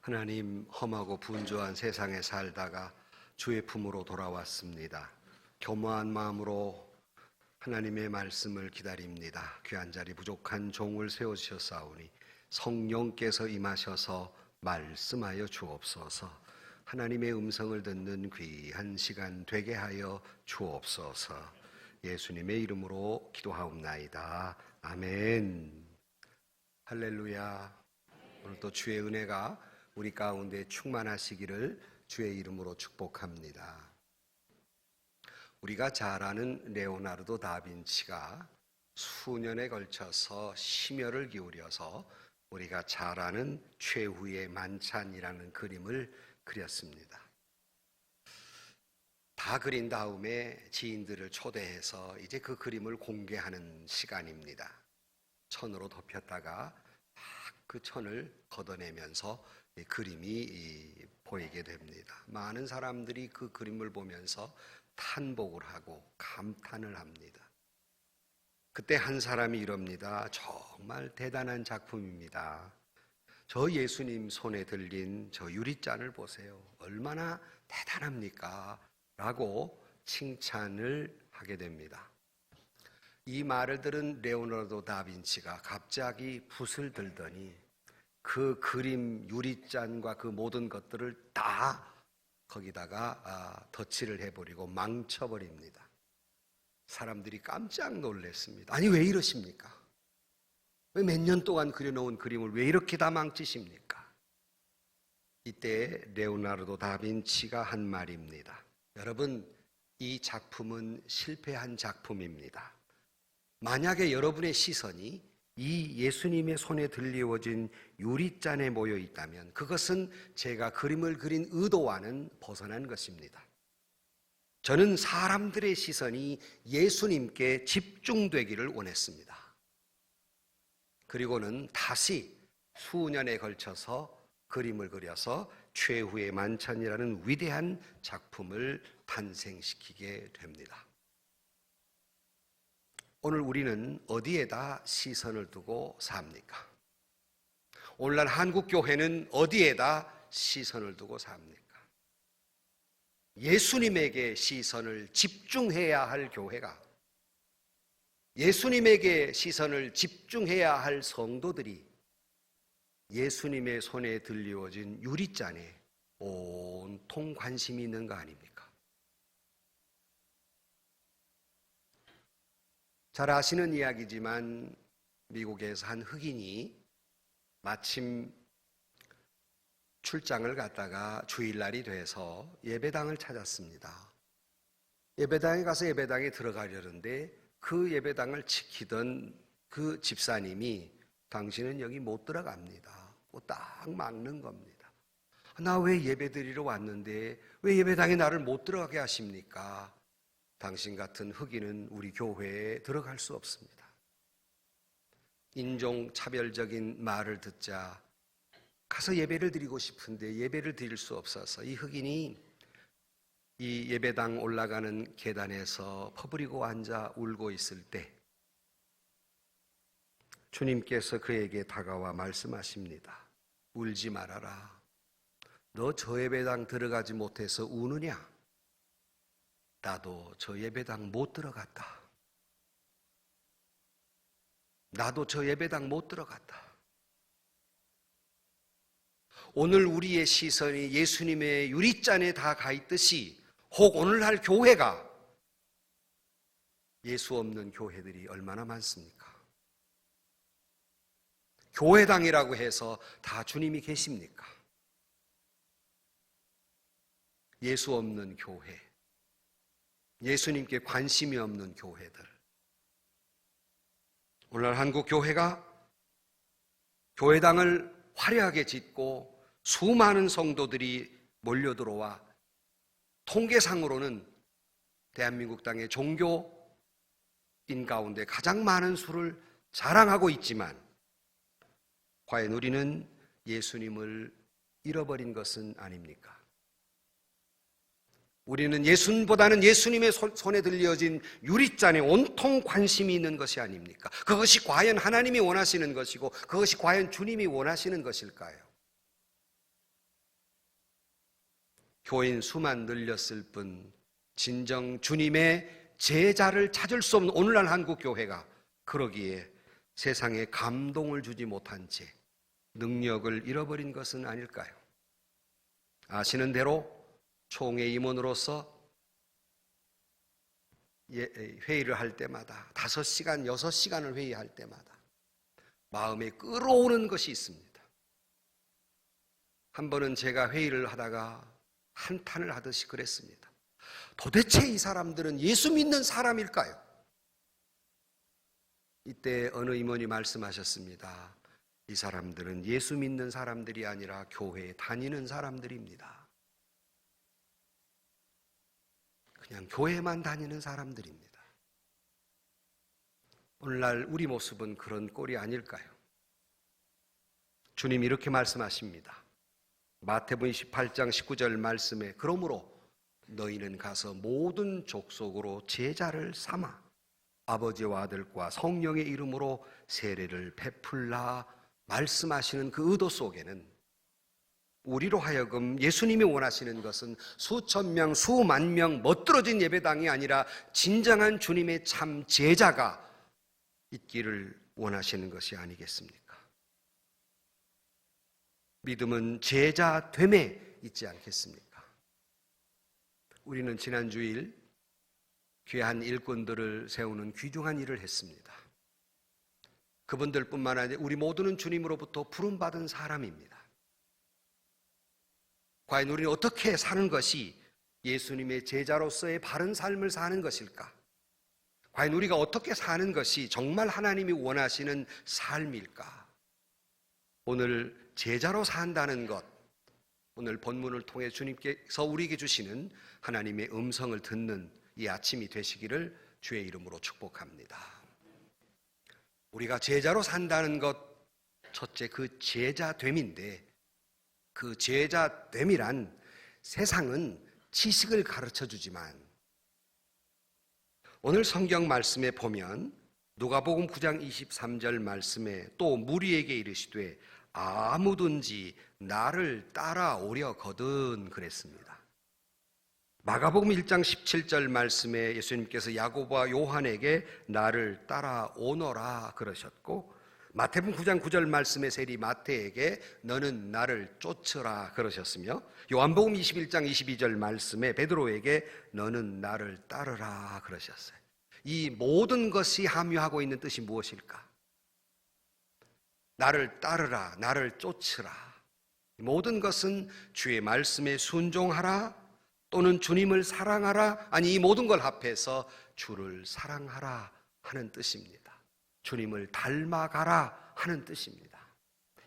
하나님, 험하고 분주한 세상에 살다가 주의 품으로 돌아왔습니다. 겸허한 마음으로 하나님의 말씀을 기다립니다. 귀한 자리 부족한 종을 세우셨사오니 성령께서 임하셔서 말씀하여 주옵소서. 하나님의 음성을 듣는 귀한 시간 되게 하여 주옵소서. 예수님의 이름으로 기도하옵나이다. 아멘. 할렐루야. 오늘도 주의 은혜가 우리 가운데 충만하시기를 주의 이름으로 축복합니다. 우리가 잘 아는 레오나르도 다빈치가 수년에 걸쳐서 심혈을 기울여서 우리가 잘 아는 최후의 만찬이라는 그림을 그렸습니다. 다 그린 다음에 지인들을 초대해서 이제 그 그림을 공개하는 시간입니다. 천으로 덮였다가 그 천을 걷어내면서 그림이 보이게 됩니다. 많은 사람들이 그 그림을 보면서 탄복을 하고 감탄을 합니다. 그때 한 사람이 이럽니다. 정말 대단한 작품입니다. 저 예수님 손에 들린 저 유리잔을 보세요. 얼마나 대단합니까? 라고 칭찬을 하게 됩니다. 이 말을 들은 레오나르도 다빈치가 갑자기 붓을 들더니 그 그림 유리잔과 그 모든 것들을 다 거기다가 덧칠을 해버리고 망쳐버립니다. 사람들이 깜짝 놀랐습니다. 아니, 왜 이러십니까? 왜 몇 년 동안 그려놓은 그림을 왜 이렇게 다 망치십니까? 이때 레오나르도 다빈치가 한 말입니다. 여러분, 이 작품은 실패한 작품입니다. 만약에 여러분의 시선이 이 예수님의 손에 들리워진 유리잔에 모여 있다면 그것은 제가 그림을 그린 의도와는 벗어난 것입니다. 저는 사람들의 시선이 예수님께 집중되기를 원했습니다. 그리고는 다시 수년에 걸쳐서 그림을 그려서 최후의 만찬이라는 위대한 작품을 탄생시키게 됩니다. 오늘 우리는 어디에다 시선을 두고 삽니까? 오늘날 한국교회는 어디에다 시선을 두고 삽니까? 예수님에게 시선을 집중해야 할 교회가, 예수님에게 시선을 집중해야 할 성도들이 예수님의 손에 들리워진 유리잔에 온통 관심이 있는 거 아닙니까? 잘 아시는 이야기지만 미국에서 한 흑인이 마침 출장을 갔다가 주일날이 돼서 예배당을 찾았습니다. 예배당에 가서 예배당에 들어가려는데 그 예배당을 지키던 그 집사님이 당신은 여기 못 들어갑니다. 딱 막는 겁니다. 나 왜 예배 드리러 왔는데 왜 예배당에 나를 못 들어가게 하십니까? 당신 같은 흑인은 우리 교회에 들어갈 수 없습니다. 인종차별적인 말을 듣자 가서 예배를 드리고 싶은데 예배를 드릴 수 없어서 이 흑인이 이 예배당 올라가는 계단에서 퍼부리고 앉아 울고 있을 때 주님께서 그에게 다가와 말씀하십니다. 울지 말아라. 너 저 예배당 들어가지 못해서 우느냐? 나도 저 예배당 못 들어갔다. 나도 저 예배당 못 들어갔다. 오늘 우리의 시선이 예수님의 유리잔에 다 가 있듯이 혹 오늘날 교회가 예수 없는 교회들이 얼마나 많습니까? 교회당이라고 해서 다 주님이 계십니까? 예수 없는 교회, 예수님께 관심이 없는 교회들. 오늘 한국 교회가 교회당을 화려하게 짓고 수많은 성도들이 몰려들어와 통계상으로는 대한민국 땅의 종교인 가운데 가장 많은 수를 자랑하고 있지만 과연 우리는 예수님을 잃어버린 것은 아닙니까? 우리는 예수님보다는 예수님의 손에 들려진 유리잔에 온통 관심이 있는 것이 아닙니까? 그것이 과연 하나님이 원하시는 것이고 그것이 과연 주님이 원하시는 것일까요? 교인 수만 늘렸을 뿐 진정 주님의 제자를 찾을 수 없는 오늘날 한국 교회가 그러기에 세상에 감동을 주지 못한 채 능력을 잃어버린 것은 아닐까요? 아시는 대로 총회 임원으로서 회의를 할 때마다 5시간, 6시간을 회의할 때마다 마음에 끌어오는 것이 있습니다. 한 번은 제가 회의를 하다가 한탄을 하듯이 그랬습니다. 도대체 이 사람들은 예수 믿는 사람일까요? 이때 어느 임원이 말씀하셨습니다. 이 사람들은 예수 믿는 사람들이 아니라 교회에 다니는 사람들입니다. 그냥 교회만 다니는 사람들입니다. 오늘날 우리 모습은 그런 꼴이 아닐까요? 주님이 이렇게 말씀하십니다. 마태복음 28장 19절 말씀에 그러므로 너희는 가서 모든 족속으로 제자를 삼아 아버지와 아들과 성령의 이름으로 세례를 베풀라 말씀하시는 그 의도 속에는 우리로 하여금 예수님이 원하시는 것은 수천 명, 수만 명 멋들어진 예배당이 아니라 진정한 주님의 참 제자가 있기를 원하시는 것이 아니겠습니까? 믿음은 제자됨에 있지 않겠습니까? 우리는 지난 주일 귀한 일꾼들을 세우는 귀중한 일을 했습니다. 그분들뿐만 아니라 우리 모두는 주님으로부터 부름받은 사람입니다. 과연 우리는 어떻게 사는 것이 예수님의 제자로서의 바른 삶을 사는 것일까? 과연 우리가 어떻게 사는 것이 정말 하나님이 원하시는 삶일까? 오늘 제자로 산다는 것, 오늘 본문을 통해 주님께서 우리에게 주시는 하나님의 음성을 듣는 이 아침이 되시기를 주의 이름으로 축복합니다. 우리가 제자로 산다는 것, 첫째 그 제자됨인데 그 제자됨이란 세상은 지식을 가르쳐주지만 오늘 성경 말씀에 보면 누가복음 9장 23절 말씀에 또 무리에게 이르시되 아무든지 나를 따라오려거든 그랬습니다. 마가복음 1장 17절 말씀에 예수님께서 야고보와 요한에게 나를 따라오너라 그러셨고 마태복음 9장 9절 말씀에 세리 마태에게 너는 나를 쫓으라 그러셨으며 요한복음 21장 22절 말씀에 베드로에게 너는 나를 따르라 그러셨어요. 이 모든 것이 함유하고 있는 뜻이 무엇일까? 나를 따르라, 나를 쫓으라. 모든 것은 주의 말씀에 순종하라 또는 주님을 사랑하라, 아니 이 모든 걸 합해서 주를 사랑하라 하는 뜻입니다. 주님을 닮아가라 하는 뜻입니다.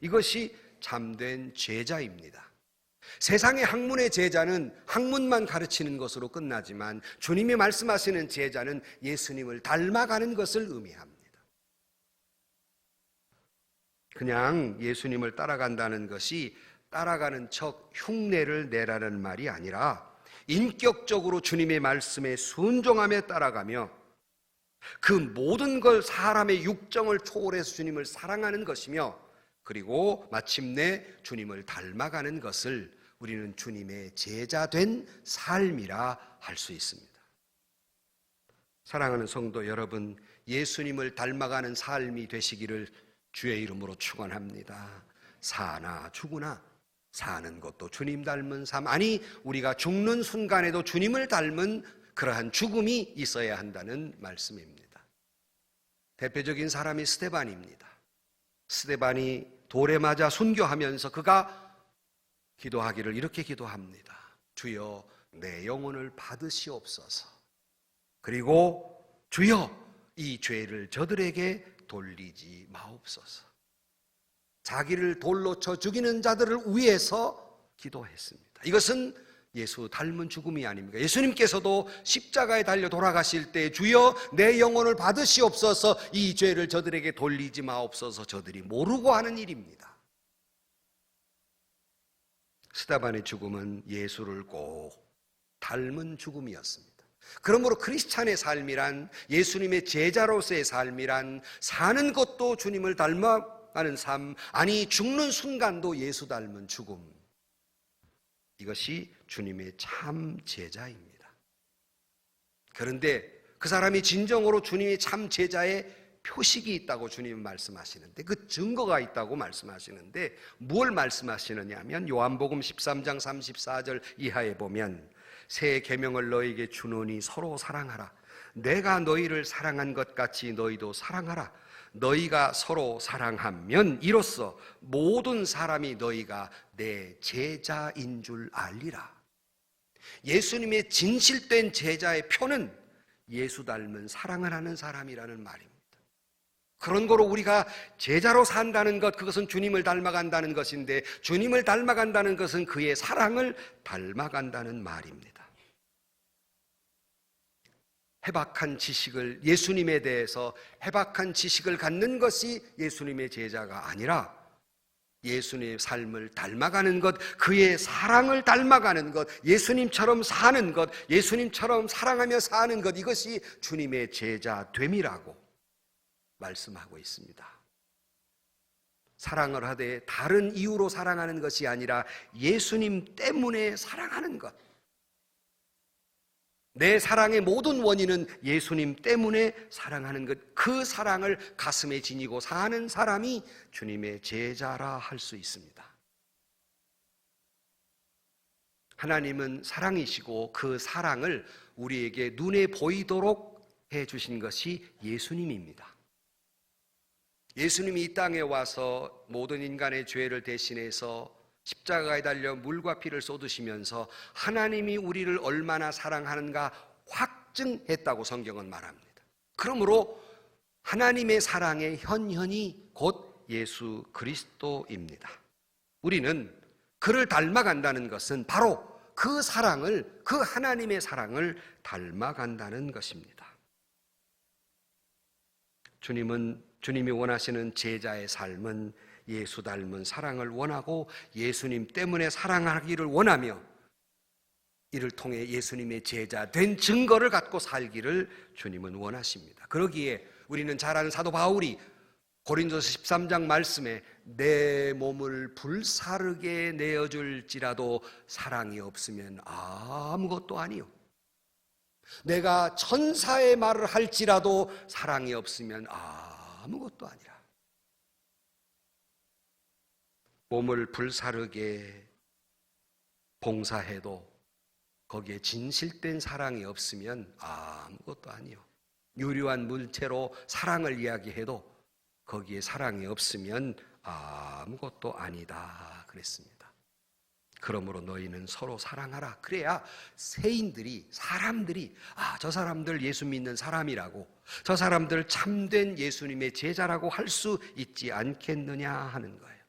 이것이 참된 제자입니다. 세상의 학문의 제자는 학문만 가르치는 것으로 끝나지만 주님이 말씀하시는 제자는 예수님을 닮아가는 것을 의미합니다. 그냥 예수님을 따라간다는 것이 따라가는 척 흉내를 내라는 말이 아니라 인격적으로 주님의 말씀에 순종하며 따라가며 그 모든 걸 사람의 육정을 초월해서 주님을 사랑하는 것이며 그리고 마침내 주님을 닮아가는 것을 우리는 주님의 제자된 삶이라 할 수 있습니다. 사랑하는 성도 여러분, 예수님을 닮아가는 삶이 되시기를 주의 이름으로 축원합니다. 사나 죽으나 사는 것도 주님 닮은 삶, 아니 우리가 죽는 순간에도 주님을 닮은 그러한 죽음이 있어야 한다는 말씀입니다. 대표적인 사람이 스데반입니다. 스데반이 돌에 맞아 순교하면서 그가 기도하기를 이렇게 기도합니다. 주여 내 영혼을 받으시옵소서. 그리고 주여 이 죄를 저들에게 돌리지 마옵소서. 자기를 돌로 쳐 죽이는 자들을 위해서 기도했습니다. 이것은 예수 닮은 죽음이 아닙니까? 예수님께서도 십자가에 달려 돌아가실 때 주여 내 영혼을 받으시옵소서, 이 죄를 저들에게 돌리지 마옵소서, 저들이 모르고 하는 일입니다. 스데반의 죽음은 예수를 꼭 닮은 죽음이었습니다. 그러므로 크리스찬의 삶이란, 예수님의 제자로서의 삶이란 사는 것도 주님을 닮아가는 삶, 아니 죽는 순간도 예수 닮은 죽음, 이것이 주님의 참 제자입니다. 그런데 그 사람이 진정으로 주님의 참 제자의 표식이 있다고 주님은 말씀하시는데, 그 증거가 있다고 말씀하시는데, 무엇을 말씀하시느냐 하면 요한복음 13장 34절 이하에 보면 새 계명을 너희에게 주노니 서로 사랑하라. 내가 너희를 사랑한 것 같이 너희도 사랑하라. 너희가 서로 사랑하면 이로써 모든 사람이 너희가 내 제자인 줄 알리라. 예수님의 진실된 제자의 표는 예수 닮은 사랑을 하는 사람이라는 말입니다. 그런 거로 우리가 제자로 산다는 것, 그것은 주님을 닮아간다는 것인데, 주님을 닮아간다는 것은 그의 사랑을 닮아간다는 말입니다. 해박한 지식을, 예수님에 대해서 해박한 지식을 갖는 것이 예수님의 제자가 아니라 예수님의 삶을 닮아가는 것, 그의 사랑을 닮아가는 것, 예수님처럼 사는 것, 예수님처럼 사랑하며 사는 것, 이것이 주님의 제자됨이라고 말씀하고 있습니다. 사랑을 하되 다른 이유로 사랑하는 것이 아니라 예수님 때문에 사랑하는 것. 내 사랑의 모든 원인은 예수님 때문에 사랑하는 것, 그 사랑을 가슴에 지니고 사는 사람이 주님의 제자라 할 수 있습니다. 하나님은 사랑이시고 그 사랑을 우리에게 눈에 보이도록 해주신 것이 예수님입니다. 예수님이 이 땅에 와서 모든 인간의 죄를 대신해서 십자가에 달려 물과 피를 쏟으시면서 하나님이 우리를 얼마나 사랑하는가 확증했다고 성경은 말합니다. 그러므로 하나님의 사랑의 현현이 곧 예수 그리스도입니다. 우리는 그를 닮아간다는 것은 바로 그 사랑을, 그 하나님의 사랑을 닮아간다는 것입니다. 주님이 원하시는 제자의 삶은 예수 닮은 사랑을 원하고 예수님 때문에 사랑하기를 원하며 이를 통해 예수님의 제자 된 증거를 갖고 살기를 주님은 원하십니다. 그러기에 우리는 잘 아는 사도 바울이 고린도서 13장 말씀에 내 몸을 불사르게 내어줄지라도 사랑이 없으면 아무것도 아니요. 내가 천사의 말을 할지라도 사랑이 없으면 아무것도 아니라. 몸을 불사르게 봉사해도 거기에 진실된 사랑이 없으면 아무것도 아니요. 유려한 물체로 사랑을 이야기해도 거기에 사랑이 없으면 아무것도 아니다 그랬습니다. 그러므로 너희는 서로 사랑하라. 그래야 세인들이, 사람들이 저 사람들 예수 믿는 사람이라고, 저 사람들 참된 예수님의 제자라고 할 수 있지 않겠느냐 하는 거예요.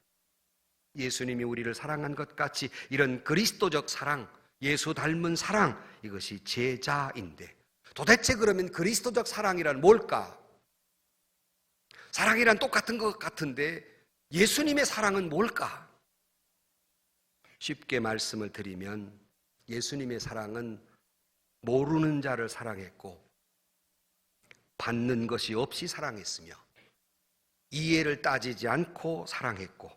예수님이 우리를 사랑한 것 같이 이런 그리스도적 사랑, 예수 닮은 사랑, 이것이 제자인데, 도대체 그러면 그리스도적 사랑이란 뭘까? 사랑이란 똑같은 것 같은데 예수님의 사랑은 뭘까? 쉽게 말씀을 드리면 예수님의 사랑은 모르는 자를 사랑했고 받는 것이 없이 사랑했으며 이해를 따지지 않고 사랑했고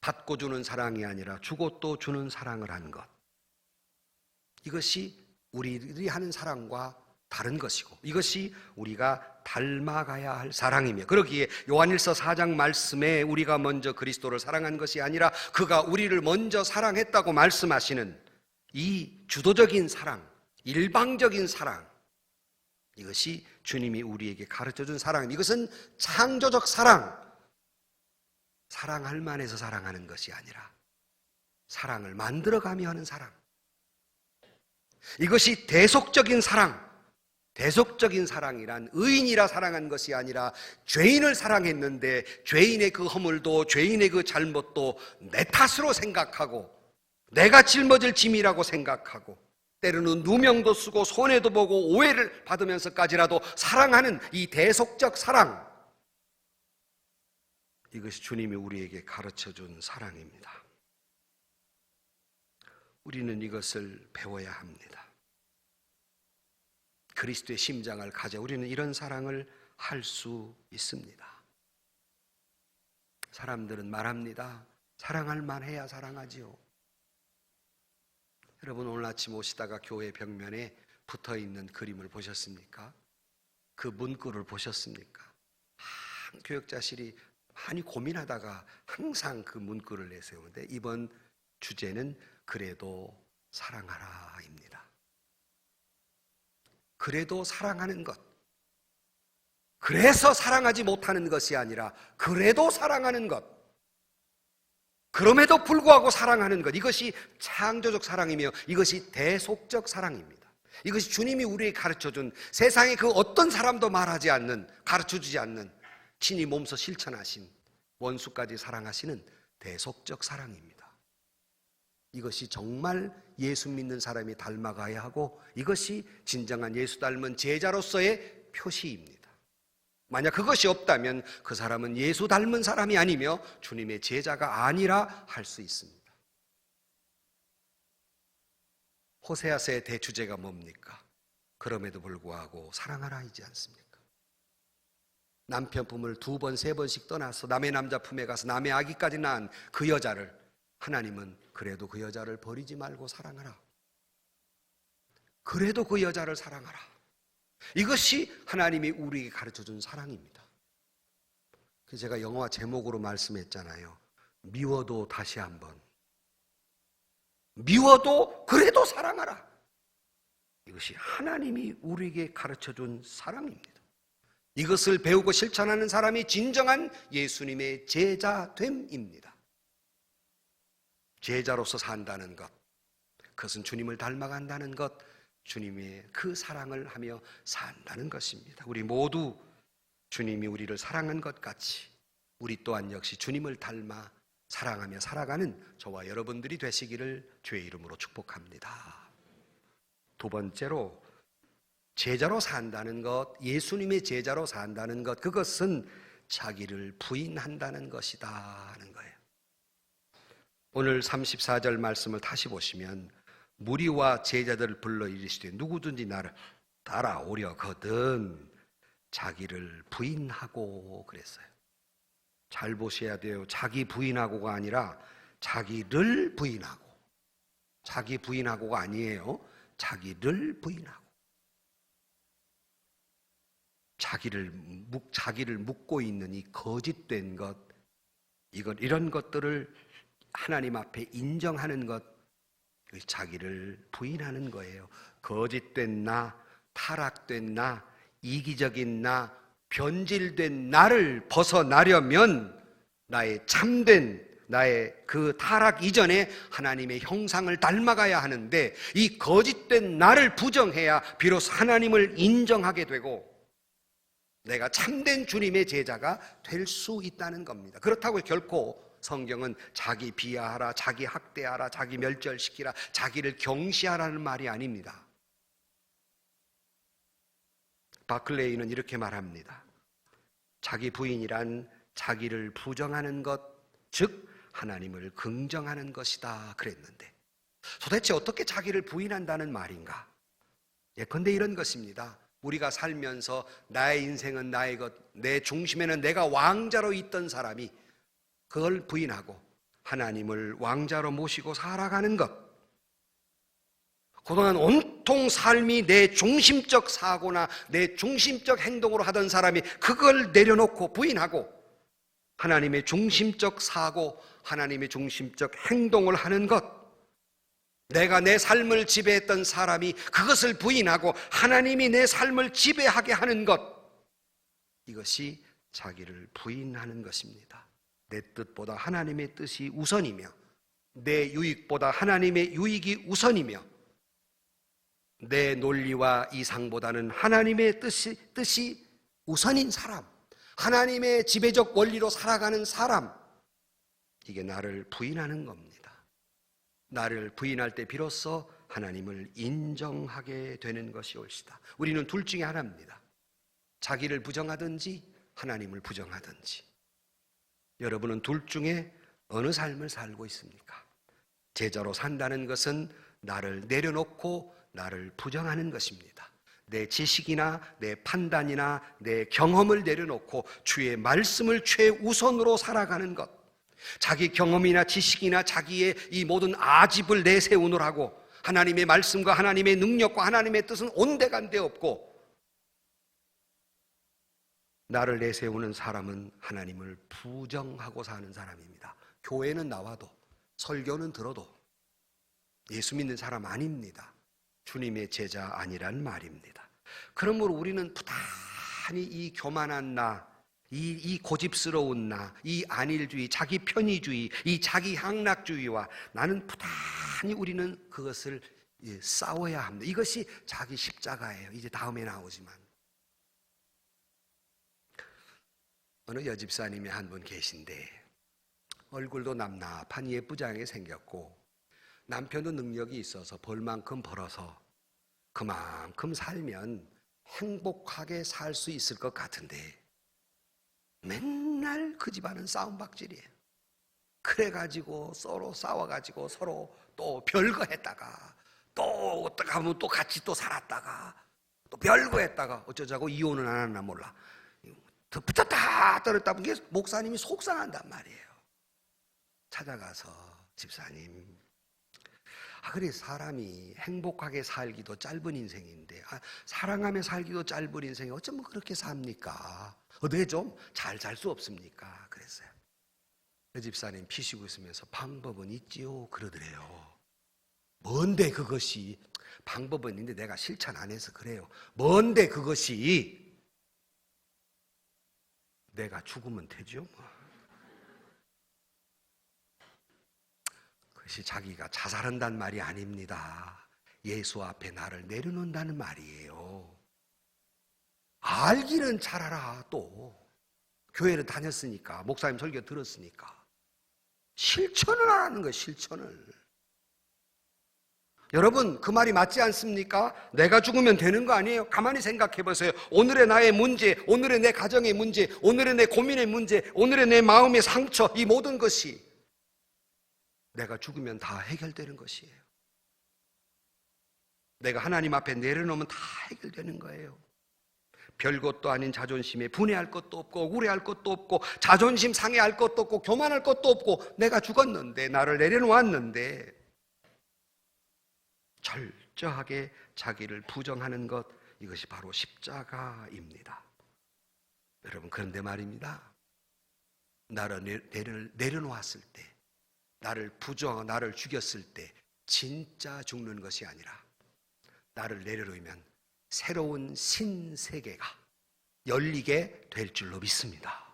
받고 주는 사랑이 아니라 주고 또 주는 사랑을 한 것, 이것이 우리들이 하는 사랑과 다른 것이고 이것이 우리가 닮아가야 할 사랑이며, 그러기에 요한일서 4장 말씀에 우리가 먼저 그리스도를 사랑한 것이 아니라 그가 우리를 먼저 사랑했다고 말씀하시는 이 주도적인 사랑, 일방적인 사랑, 이것이 주님이 우리에게 가르쳐준 사랑, 이것은 창조적 사랑, 사랑할 만해서 사랑하는 것이 아니라 사랑을 만들어가며 하는 사랑, 이것이 대속적인 사랑. 대속적인 사랑이란 의인이라 사랑한 것이 아니라 죄인을 사랑했는데 죄인의 그 허물도 죄인의 그 잘못도 내 탓으로 생각하고 내가 짊어질 짐이라고 생각하고 때로는 누명도 쓰고 손해도 보고 오해를 받으면서까지라도 사랑하는 이 대속적 사랑, 이것이 주님이 우리에게 가르쳐준 사랑입니다. 우리는 이것을 배워야 합니다. 그리스도의 심장을 가져 우리는 이런 사랑을 할 수 있습니다. 사람들은 말합니다. 사랑할 만해야 사랑하지요. 여러분 오늘 아침 오시다가 교회 벽면에 붙어있는 그림을 보셨습니까? 그 문구를 보셨습니까? 교역자실이 많이 고민하다가 항상 그 문구를 내세우는데 이번 주제는 그래도 사랑하라입니다. 그래도 사랑하는 것. 그래서 사랑하지 못하는 것이 아니라 그래도 사랑하는 것. 그럼에도 불구하고 사랑하는 것. 이것이 창조적 사랑이며 이것이 대속적 사랑입니다. 이것이 주님이 우리에게 가르쳐준 세상에 그 어떤 사람도 말하지 않는, 가르쳐주지 않는 친히 몸소 실천하신 원수까지 사랑하시는 대속적 사랑입니다. 이것이 정말 예수 믿는 사람이 닮아가야 하고 이것이 진정한 예수 닮은 제자로서의 표시입니다. 만약 그것이 없다면 그 사람은 예수 닮은 사람이 아니며 주님의 제자가 아니라 할 수 있습니다. 호세아서의 대주제가 뭡니까? 그럼에도 불구하고 사랑하라이지 않습니까? 남편 품을 2번, 3번씩 떠나서 남의 남자 품에 가서 남의 아기까지 낳은 그 여자를 하나님은 그래도 그 여자를 버리지 말고 사랑하라. 그래도 그 여자를 사랑하라. 이것이 하나님이 우리에게 가르쳐준 사랑입니다. 제가 영화 제목으로 말씀했잖아요. 미워도 다시 한번. 미워도 그래도 사랑하라. 이것이 하나님이 우리에게 가르쳐준 사랑입니다. 이것을 배우고 실천하는 사람이 진정한 예수님의 제자됨입니다. 제자로서 산다는 것, 그것은 주님을 닮아간다는 것, 주님의 그 사랑을 하며 산다는 것입니다. 우리 모두 주님이 우리를 사랑한 것 같이 우리 또한 역시 주님을 닮아 사랑하며 살아가는 저와 여러분들이 되시기를 주의 이름으로 축복합니다. 2번째로 제자로 산다는 것, 예수님의 제자로 산다는 것, 그것은 자기를 부인한다는 것이다 하는 거예요. 오늘 34절 말씀을 다시 보시면 무리와 제자들을 불러 이르시되 누구든지 나를 따라오려거든 자기를 부인하고 그랬어요. 잘 보셔야 돼요. 자기 부인하고가 아니라 자기를 부인하고. 자기 부인하고가 아니에요. 자기를 부인하고. 자기를 묻고 있는 이 거짓된 것, 이런 것들을 하나님 앞에 인정하는 것, 자기를 부인하는 거예요. 거짓된 나, 타락된 나, 이기적인 나, 변질된 나를 벗어나려면 나의 참된 나의 그 타락 이전에 하나님의 형상을 닮아가야 하는데 이 거짓된 나를 부정해야 비로소 하나님을 인정하게 되고 내가 참된 주님의 제자가 될 수 있다는 겁니다. 그렇다고 결코 성경은 자기 비하하라, 자기 학대하라, 자기 멸절시키라, 자기를 경시하라는 말이 아닙니다. 바클레이는 이렇게 말합니다. 자기 부인이란 자기를 부정하는 것, 즉 하나님을 긍정하는 것이다 그랬는데 도대체 어떻게 자기를 부인한다는 말인가? 예컨대 이런 것입니다. 우리가 살면서 나의 인생은 나의 것, 내 중심에는 내가 왕자로 있던 사람이 그걸 부인하고 하나님을 왕자로 모시고 살아가는 것. 그동안 온통 삶이 내 중심적 사고나 내 중심적 행동으로 하던 사람이 그걸 내려놓고 부인하고 하나님의 중심적 사고, 하나님의 중심적 행동을 하는 것. 내가 내 삶을 지배했던 사람이 그것을 부인하고 하나님이 내 삶을 지배하게 하는 것. 이것이 자기를 부인하는 것입니다. 내 뜻보다 하나님의 뜻이 우선이며 내 유익보다 하나님의 유익이 우선이며 내 논리와 이상보다는 하나님의 뜻이 우선인 사람, 하나님의 지배적 원리로 살아가는 사람, 이게 나를 부인하는 겁니다. 나를 부인할 때 비로소 하나님을 인정하게 되는 것이 옳시다. 우리는 둘 중에 하나입니다. 자기를 부정하든지 하나님을 부정하든지. 여러분은 둘 중에 어느 삶을 살고 있습니까? 제자로 산다는 것은 나를 내려놓고 나를 부정하는 것입니다. 내 지식이나 내 판단이나 내 경험을 내려놓고 주의 말씀을 최우선으로 살아가는 것. 자기 경험이나 지식이나 자기의 이 모든 아집을 내세우느라고 하나님의 말씀과 하나님의 능력과 하나님의 뜻은 온데간데 없고, 나를 내세우는 사람은 하나님을 부정하고 사는 사람입니다. 교회는 나와도 설교는 들어도 예수 믿는 사람 아닙니다. 주님의 제자 아니란 말입니다. 그러므로 우리는 부단히 이 교만한 나, 이 고집스러운 나, 이 안일주의, 자기 편의주의, 이 자기 향락주의와 나는 부단히 우리는 그것을 싸워야 합니다. 이것이 자기 십자가예요. 이제 다음에 나오지만 어느 여집사님이 한 분 계신데 얼굴도 남납한 예쁘장하게 생겼고 남편도 능력이 있어서 벌만큼 벌어서 그만큼 살면 행복하게 살 수 있을 것 같은데 맨날 그 집안은 싸움박질이에요. 그래가지고 서로 싸워가지고 서로 또 별거 했다가 또 어떻게 하면 또 같이 또 살았다가 또 별거 했다가 어쩌자고 이혼은 안 하나 몰라. 더 붙였다 떨었다 보니 목사님이 속상한단 말이에요. 찾아가서 집사님, 그래 사람이 행복하게 살기도 짧은 인생인데 사랑하며 살기도 짧은 인생이 어쩌면 그렇게 삽니까? 어떻게 좀 잘 살 수 없습니까? 그랬어요. 그 집사님 피시고 있으면서 방법은 있지요 그러더래요. 뭔데 그것이? 방법은 있는데 내가 실천 안 해서 그래요. 뭔데 그것이? 내가 죽으면 되죠 뭐. 그것이 자기가 자살한다는 말이 아닙니다. 예수 앞에 나를 내려놓는다는 말이에요. 알기는 잘 알아. 또 교회를 다녔으니까, 목사님 설교 들었으니까 실천을 안 하는 거예요. 실천을. 여러분 그 말이 맞지 않습니까? 내가 죽으면 되는 거 아니에요? 가만히 생각해 보세요. 오늘의 나의 문제, 오늘의 내 가정의 문제, 오늘의 내 고민의 문제, 오늘의 내 마음의 상처, 이 모든 것이 내가 죽으면 다 해결되는 것이에요. 내가 하나님 앞에 내려놓으면 다 해결되는 거예요. 별것도 아닌 자존심에 분해할 것도 없고 억울해할 것도 없고 자존심 상해할 것도 없고 교만할 것도 없고 내가 죽었는데, 나를 내려놓았는데 철저하게 자기를 부정하는 것, 이것이 바로 십자가입니다. 여러분 그런데 말입니다. 나를 내려놓았을 때, 나를 부정하고 나를 죽였을 때 진짜 죽는 것이 아니라 나를 내려놓으면 새로운 신세계가 열리게 될 줄로 믿습니다.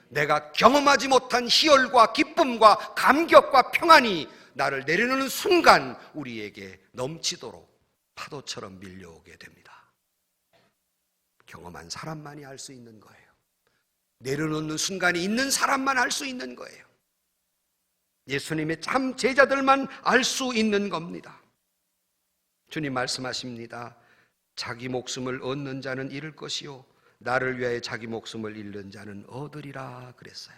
내가 경험하지 못한 희열과 기쁨과 감격과 평안이 나를 내려놓는 순간 우리에게 넘치도록 파도처럼 밀려오게 됩니다. 경험한 사람만이 알 수 있는 거예요. 내려놓는 순간이 있는 사람만 알 수 있는 거예요. 예수님의 참 제자들만 알 수 있는 겁니다. 주님 말씀하십니다. 자기 목숨을 얻는 자는 잃을 것이요 나를 위하여 자기 목숨을 잃는 자는 얻으리라 그랬어요.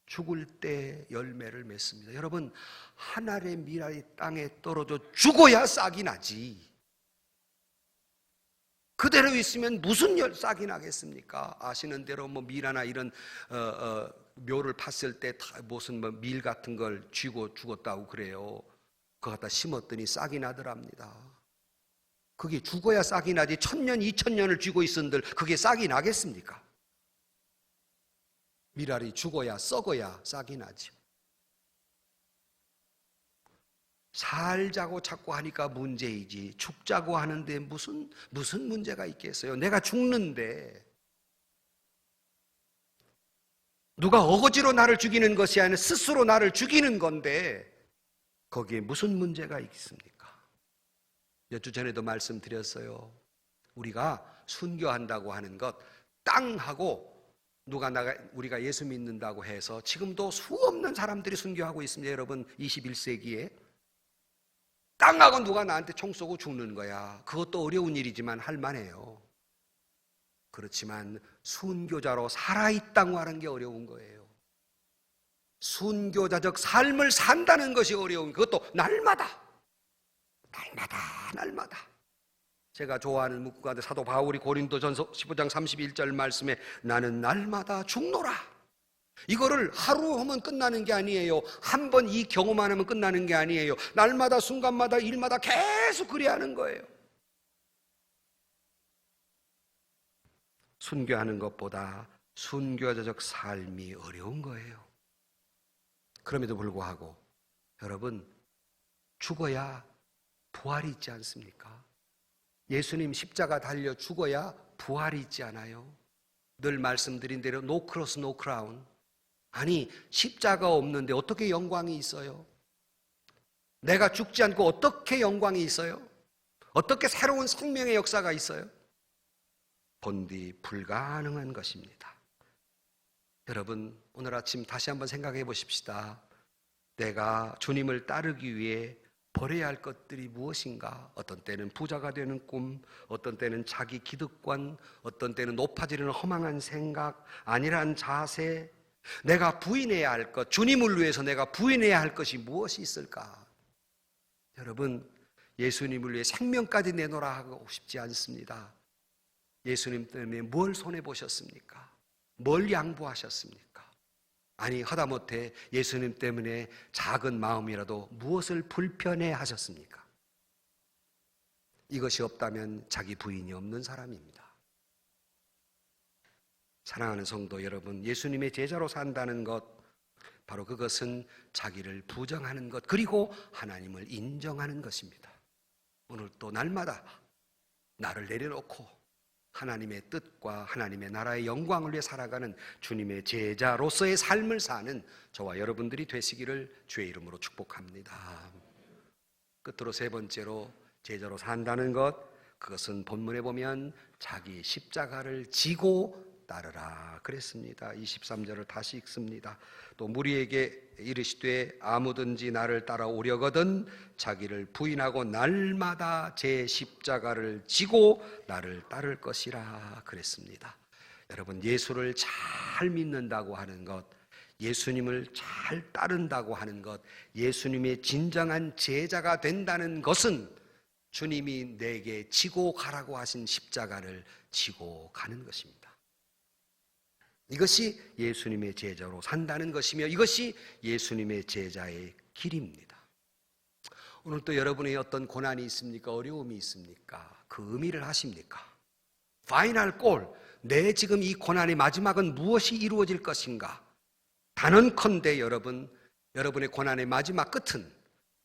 죽을 때 열매를 맺습니다. 여러분 한 알의 밀알이 땅에 떨어져 죽어야 싹이 나지. 그대로 있으면 무슨 싹이 나겠습니까? 아시는 대로 뭐 밀하나 이런 묘를 팠을 때 무슨 뭐 밀 같은 걸 쥐고 죽었다고 그래요. 그거 갖다 심었더니 싹이 나더랍니다. 그게 죽어야 싹이 나지 1000년 2000년을 쥐고 있은들 그게 싹이 나겠습니까? 밀알이 죽어야 썩어야 싹이 나죠. 살자고 자꾸 하니까 문제이지 죽자고 하는데 무슨 문제가 있겠어요? 내가 죽는데 누가 어거지로 나를 죽이는 것이 아니라 스스로 나를 죽이는 건데 거기에 무슨 문제가 있습니까? 몇 주 전에도 말씀드렸어요. 우리가 순교한다고 하는 것 땅하고 우리가 예수 믿는다고 해서 지금도 수없는 사람들이 순교하고 있습니다. 여러분 21세기에 땅하고 누가 나한테 총 쏘고 죽는 거야. 그것도 어려운 일이지만 할 만해요. 그렇지만 순교자로 살아있다고 하는 게 어려운 거예요. 순교자적 삶을 산다는 것이 어려운, 그것도 날마다 제가 좋아하는 문구가 사도 바울이 고린도전서 15장 31절 말씀에 나는 날마다 죽노라. 이거를 하루 하면 끝나는 게 아니에요. 한 번 이 경험만 하면 끝나는 게 아니에요. 날마다 순간마다 일마다 계속 그래야 하는 거예요. 순교하는 것보다 순교자적 삶이 어려운 거예요. 그럼에도 불구하고 여러분, 죽어야 부활이 있지 않습니까? 예수님 십자가 달려 죽어야 부활이 있지 않아요? 늘 말씀드린 대로 no cross, no crown. 아니, 십자가 없는데 어떻게 영광이 있어요? 내가 죽지 않고 어떻게 영광이 있어요? 어떻게 새로운 생명의 역사가 있어요? 본디 불가능한 것입니다. 여러분, 오늘 아침 다시 한번 생각해 보십시다. 내가 주님을 따르기 위해 버려야 할 것들이 무엇인가? 어떤 때는 부자가 되는 꿈, 어떤 때는 자기 기득권, 어떤 때는 높아지려는 허망한 생각, 안일한 자세, 내가 부인해야 할 것, 주님을 위해서 내가 부인해야 할 것이 무엇이 있을까? 여러분, 예수님을 위해 생명까지 내놓으라 하고 싶지 않습니다. 예수님 때문에 뭘 손해보셨습니까? 뭘 양보하셨습니까? 아니, 하다못해 예수님 때문에 작은 마음이라도 무엇을 불편해 하셨습니까? 이것이 없다면 자기 부인이 없는 사람입니다. 사랑하는 성도 여러분, 예수님의 제자로 산다는 것, 바로 그것은 자기를 부정하는 것, 그리고 하나님을 인정하는 것입니다. 오늘 또 날마다 나를 내려놓고 하나님의 뜻과 하나님의 나라의 영광을 위해 살아가는 주님의 제자로서의 삶을 사는 저와 여러분들이 되시기를 주의 이름으로 축복합니다. 끝으로 세 번째로 제자로 산다는 것, 그것은 본문에 보면 자기 십자가를 지고 따르라 그랬습니다. 23절을 다시 읽습니다. 또 무리에게 이르시되 아무든지 나를 따라오려거든 자기를 부인하고 날마다 제 십자가를 지고 나를 따를 것이라 그랬습니다. 여러분, 예수를 잘 믿는다고 하는 것, 예수님을 잘 따른다고 하는 것, 예수님의 진정한 제자가 된다는 것은 주님이 내게 지고 가라고 하신 십자가를 지고 가는 것입니다. 이것이 예수님의 제자로 산다는 것이며 이것이 예수님의 제자의 길입니다. 오늘 또 여러분의 어떤 고난이 있습니까? 어려움이 있습니까? 그 의미를 아십니까? 파이널 골, 내 지금 이 고난의 마지막은 무엇이 이루어질 것인가? 단언컨대 여러분의 고난의 마지막 끝은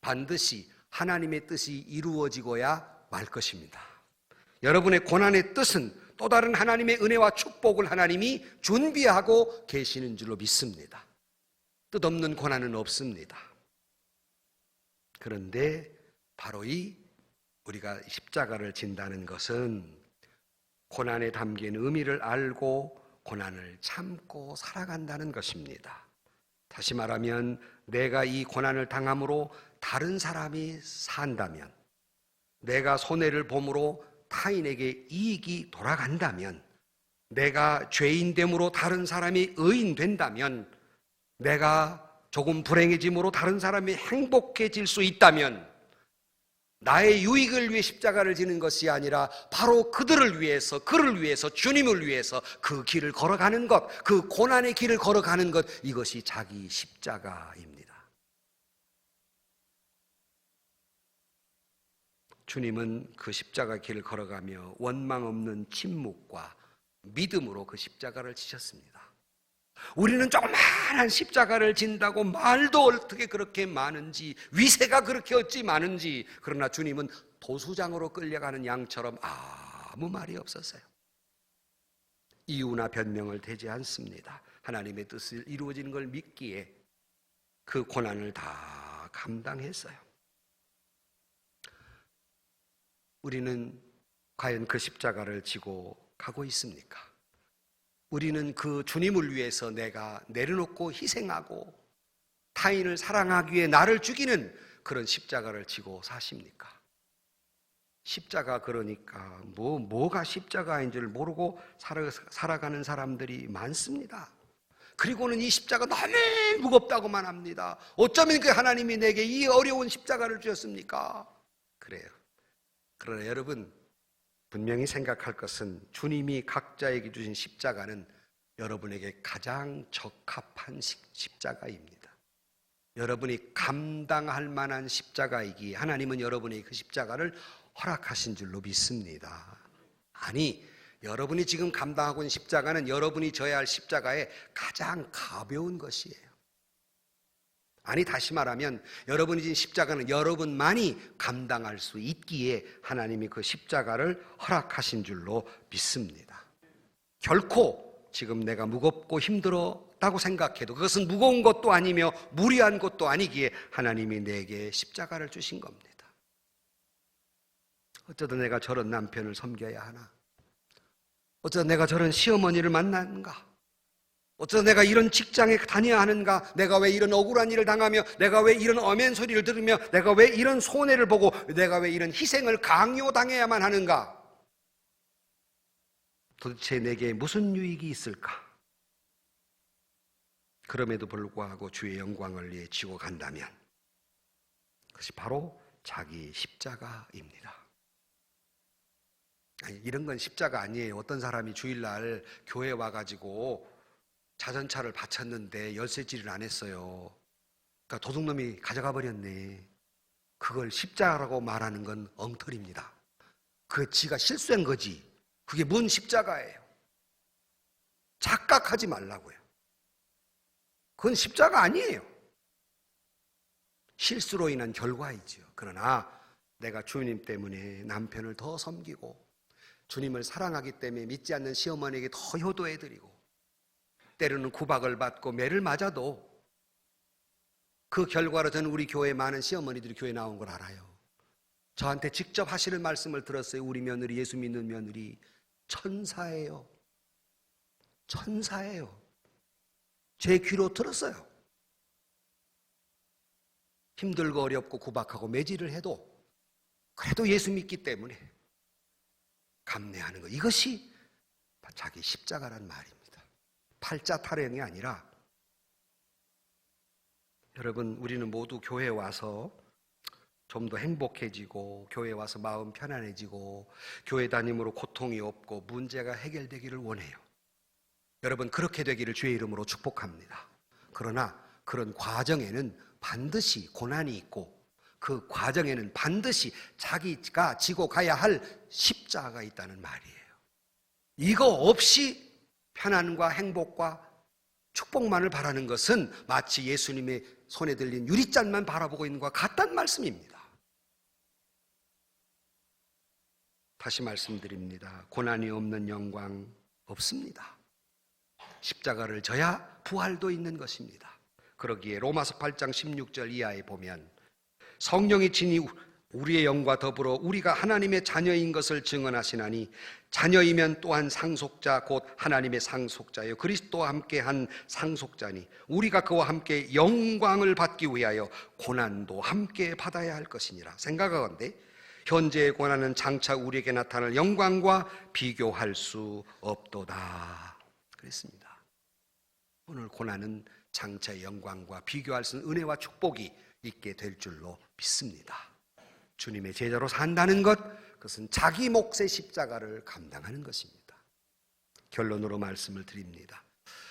반드시 하나님의 뜻이 이루어지고야 말 것입니다. 여러분의 고난의 뜻은 또 다른 하나님의 은혜와 축복을 하나님이 준비하고 계시는 줄로 믿습니다. 뜻없는 고난은 없습니다. 그런데 바로 우리가 십자가를 진다는 것은 고난에 담긴 의미를 알고 고난을 참고 살아간다는 것입니다. 다시 말하면 내가 이 고난을 당함으로 다른 사람이 산다면, 내가 손해를 봄으로 타인에게 이익이 돌아간다면, 내가 죄인됨으로 다른 사람이 의인된다면, 내가 조금 불행해짐으로 다른 사람이 행복해질 수 있다면, 나의 유익을 위해 십자가를 지는 것이 아니라 바로 그들을 위해서, 그를 위해서, 주님을 위해서 그 길을 걸어가는 것, 그 고난의 길을 걸어가는 것, 이것이 자기 십자가입니다. 주님은 그 십자가 길을 걸어가며 원망 없는 침묵과 믿음으로 그 십자가를 지셨습니다. 우리는 조그마한 십자가를 진다고 말도 어떻게 그렇게 많은지, 위세가 그렇게 어찌 많은지, 그러나 주님은 도수장으로 끌려가는 양처럼 아무 말이 없었어요. 이유나 변명을 대지 않습니다. 하나님의 뜻이 이루어지는 걸 믿기에 그 고난을 다 감당했어요. 우리는 과연 그 십자가를 지고 가고 있습니까? 우리는 그 주님을 위해서 내가 내려놓고 희생하고 타인을 살아가기 위해 나를 죽이는 그런 십자가를 지고 사십니까? 십자가, 그러니까 뭐가 십자가인 줄 모르고 살아가는 사람들이 많습니다. 그리고는 이 십자가 너무 무겁다고만 합니다. 어쩌면 그 하나님이 내게 이 어려운 십자가를 주셨습니까? 그래요. 그러나 여러분, 분명히 생각할 것은 주님이 각자에게 주신 십자가는 여러분에게 가장 적합한 십자가입니다. 여러분이 감당할 만한 십자가이기에 하나님은 여러분의 그 십자가를 허락하신 줄로 믿습니다. 아니, 여러분이 지금 감당하고 있는 십자가는 여러분이 져야 할 십자가의 가장 가벼운 것이에요. 아니, 다시 말하면 여러분이 진 십자가는 여러분만이 감당할 수 있기에 하나님이 그 십자가를 허락하신 줄로 믿습니다. 결코 지금 내가 무겁고 힘들었다고 생각해도 그것은 무거운 것도 아니며 무리한 것도 아니기에 하나님이 내게 십자가를 주신 겁니다. 어쩌다 내가 저런 남편을 섬겨야 하나? 어쩌다 내가 저런 시어머니를 만나는가? 어쩌다 내가 이런 직장에 다녀야 하는가? 내가 왜 이런 억울한 일을 당하며, 내가 왜 이런 엄한 소리를 들으며, 내가 왜 이런 손해를 보고, 내가 왜 이런 희생을 강요당해야만 하는가? 도대체 내게 무슨 유익이 있을까? 그럼에도 불구하고 주의 영광을 위해 지고 간다면 그것이 바로 자기 십자가입니다. 아니, 이런 건 십자가 아니에요. 어떤 사람이 주일날 교회 와가지고 자전차를 바쳤는데 열쇠질을 안 했어요. 그러니까 도둑놈이 가져가 버렸네. 그걸 십자가라고 말하는 건 엉터리입니다. 그 지가 실수한 거지. 그게 뭔 십자가예요? 착각하지 말라고요. 그건 십자가 아니에요. 실수로 인한 결과이지요. 그러나 내가 주님 때문에 남편을 더 섬기고 주님을 사랑하기 때문에 믿지 않는 시어머니에게 더 효도해드리고 때로는 구박을 받고 매를 맞아도 그 결과로 저는 우리 교회 많은 시어머니들이 교회 나온 걸 알아요. 저한테 직접 하시는 말씀을 들었어요. 우리 며느리, 예수 믿는 며느리 천사예요. 천사예요. 제 귀로 들었어요. 힘들고 어렵고 구박하고 매질을 해도 그래도 예수 믿기 때문에 감내하는 것, 이것이 자기 십자가란 말입니다. 팔자 타령이 아니라, 여러분, 우리는 모두 교회에 와서 좀 더 행복해지고 교회에 와서 마음 편안해지고 교회 다님으로 고통이 없고 문제가 해결되기를 원해요. 여러분, 그렇게 되기를 주의 이름으로 축복합니다. 그러나 그런 과정에는 반드시 고난이 있고 그 과정에는 반드시 자기가 지고 가야 할 십자가가 있다는 말이에요. 이거 없이 편안과 행복과 축복만을 바라는 것은 마치 예수님의 손에 들린 유리잔만 바라보고 있는 것과 같다는 말씀입니다. 다시 말씀드립니다. 고난이 없는 영광 없습니다. 십자가를 져야 부활도 있는 것입니다. 그러기에 로마서 8장 16절 이하에 보면 성령이 친히 우리의 영과 더불어 우리가 하나님의 자녀인 것을 증언하시나니 자녀이면 또한 상속자 곧 하나님의 상속자요 그리스도와 함께한 상속자니 우리가 그와 함께 영광을 받기 위하여 고난도 함께 받아야 할 것이니라. 생각하건대 현재의 고난은 장차 우리에게 나타날 영광과 비교할 수 없도다 그랬습니다. 오늘 고난은 장차의 영광과 비교할 수 있는 은혜와 축복이 있게 될 줄로 믿습니다. 주님의 제자로 산다는 것, 그것은 자기 몫의 십자가를 감당하는 것입니다. 결론으로 말씀을 드립니다.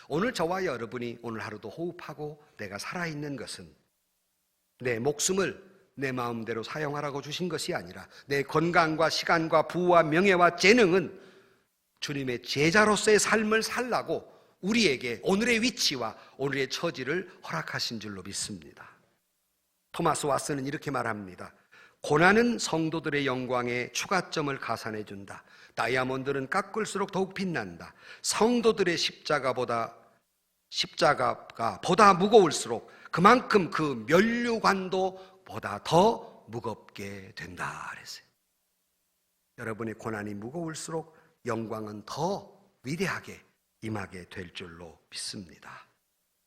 오늘 저와 여러분이 오늘 하루도 호흡하고 내가 살아있는 것은 내 목숨을 내 마음대로 사용하라고 주신 것이 아니라 내 건강과 시간과 부와 명예와 재능은 주님의 제자로서의 삶을 살라고 우리에게 오늘의 위치와 오늘의 처지를 허락하신 줄로 믿습니다. 토마스 왓슨은 이렇게 말합니다. 고난은 성도들의 영광에 추가점을 가산해 준다. 다이아몬드는 깎을수록 더욱 빛난다. 성도들의 십자가가 보다 무거울수록 그만큼 그 면류관도 보다 더 무겁게 된다 그랬어요. 여러분의 고난이 무거울수록 영광은 더 위대하게 임하게 될 줄로 믿습니다.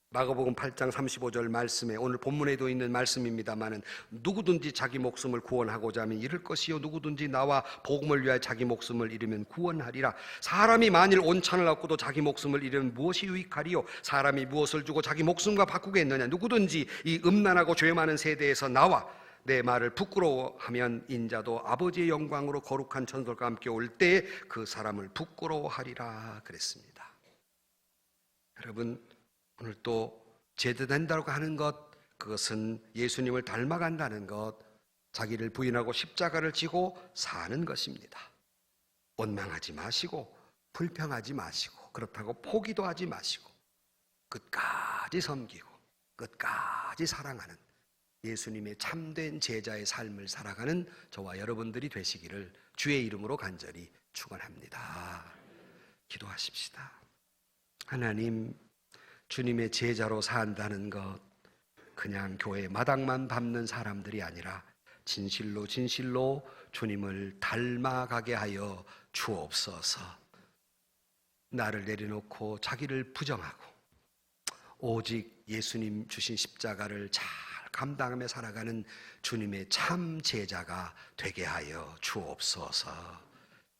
마가복음 8장 35절 말씀에 오늘 본문에도 있는 말씀입니다마는 누구든지 자기 목숨을 구원하고자 하면 잃을 것이요 누구든지 나와 복음을 위하여 자기 목숨을 잃으면 구원하리라. 사람이 만일 온천을 얻고도 자기 목숨을 잃으면 무엇이 유익하리요? 사람이 무엇을 주고 자기 목숨과 바꾸겠느냐? 누구든지 이 음란하고 죄 많은 세대에서 나와 내 말을 부끄러워하면 인자도 아버지의 영광으로 거룩한 천사들과 함께 올 때에 그 사람을 부끄러워하리라 그랬습니다. 여러분, 오늘 또 제대된다고 하는 것, 그것은 예수님을 닮아간다는 것, 자기를 부인하고 십자가를 지고 사는 것입니다. 원망하지 마시고 불평하지 마시고 그렇다고 포기도 하지 마시고 끝까지 섬기고 끝까지 사랑하는 예수님의 참된 제자의 삶을 살아가는 저와 여러분들이 되시기를 주의 이름으로 간절히 축원합니다. 기도하십시다. 하나님, 주님의 제자로 산다는 것, 그냥 교회 마당만 밟는 사람들이 아니라 진실로 주님을 닮아가게 하여 주옵소서. 나를 내려놓고 자기를 부정하고 오직 예수님 주신 십자가를 잘 감당하며 살아가는 주님의 참 제자가 되게 하여 주옵소서.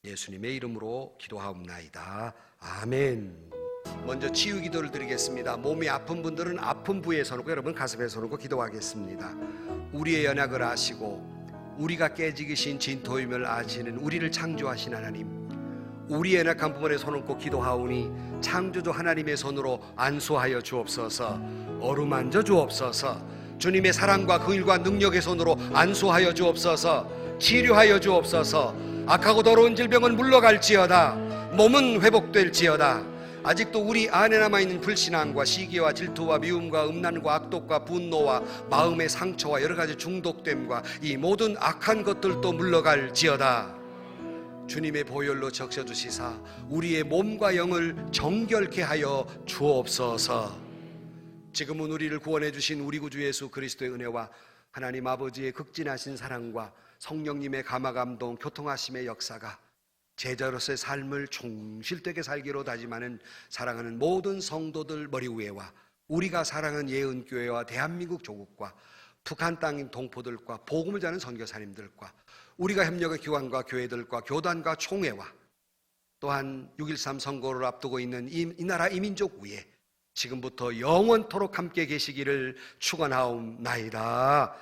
예수님의 이름으로 기도하옵나이다. 아멘. 먼저 치유 기도를 드리겠습니다. 몸이 아픈 분들은 아픈 부위에 서놓고, 여러분 가슴에 서놓고 기도하겠습니다. 우리의 연약을 아시고 우리가 깨지기 신 진토임을 아시는 우리를 창조하신 하나님, 우리의 연약한 부분에 손얹고 기도하오니 창조주 하나님의 손으로 안수하여 주옵소서. 어루만져 주옵소서. 주님의 사랑과 긍휼과 능력의 손으로 안수하여 주옵소서. 치료하여 주옵소서. 악하고 더러운 질병은 물러갈지어다. 몸은 회복될지어다. 아직도 우리 안에 남아있는 불신앙과 시기와 질투와 미움과 음란과 악독과 분노와 마음의 상처와 여러가지 중독됨과 이 모든 악한 것들도 물러갈지어다. 주님의 보혈로 적셔주시사 우리의 몸과 영을 정결케 하여 주옵소서. 지금은 우리를 구원해 주신 우리 구주 예수 그리스도의 은혜와 하나님 아버지의 극진하신 사랑과 성령님의 감화감동 교통하심의 역사가 제자로서의 삶을 충실되게 살기로 다짐하는 사랑하는 모든 성도들 머리 위에와 우리가 사랑하는 예은교회와 대한민국 조국과 북한 땅인 동포들과 복음을 전하는 선교사님들과 우리가 협력의 기관과 교회들과 교단과 총회와 또한 6.13 선거를 앞두고 있는 이 나라 이민족 위에 지금부터 영원토록 함께 계시기를 축원하옵나이다.